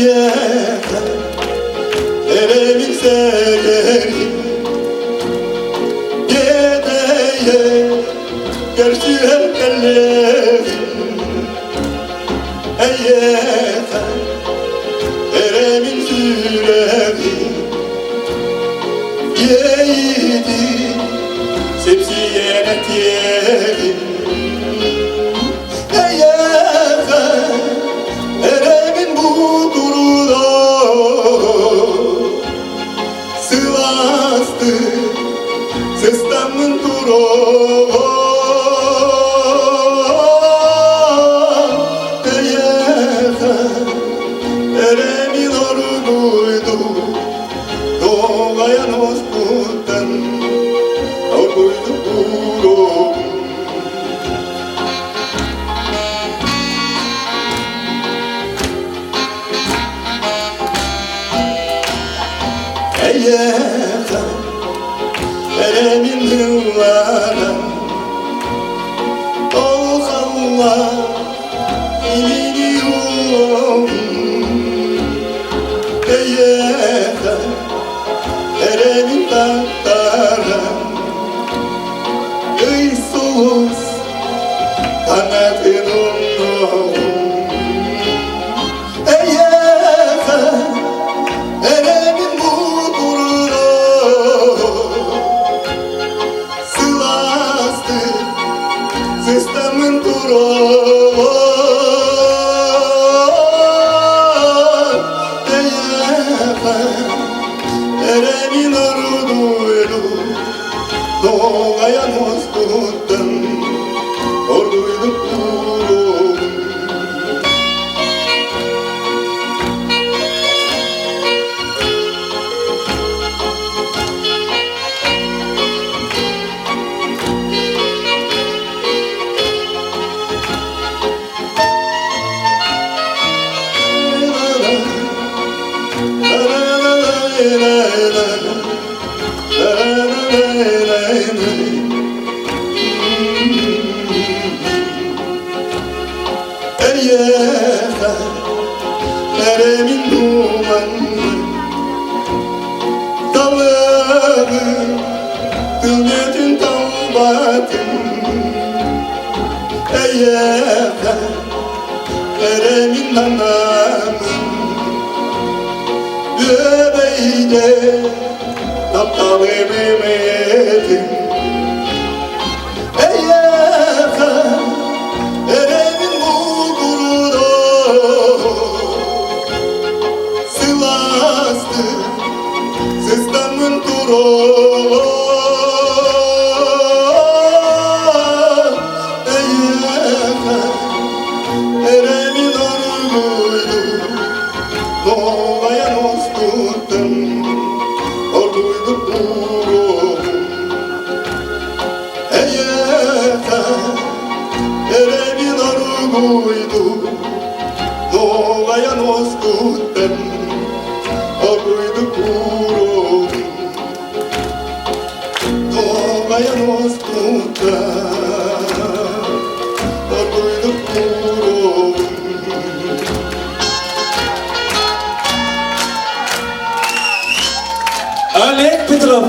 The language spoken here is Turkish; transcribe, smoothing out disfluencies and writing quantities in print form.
yeter eremin severim Gedeye gerçi ellerim yeter eremin sürerim Yeydi sepsiyenet yerim yeter eremin bu durуда Sivastı Sıstamın duru eremin orguydu doğayan oskutan orguydu duru yeter eremin hıvana o havva iniyorum yeter eremin tahtara Iisus kanatın yeter eremin bu durura Sivastı Sıstamın duru eremin orduydu doğayan oskutan orduydu kuru yeter eremin dumanı Dağları Dünyetin tavbatın yeter eremin anamın Göbeğde Taptalı Mehmet'in yeter eremin bu durуда Sivastı Sıstamın duru yeter eremin orguydu doğayan oskutan orduydu kuru yeter eremin orguydu doğayan oskutan orduydu kuru doğayan oskutan orduydu kuru Олег Петров.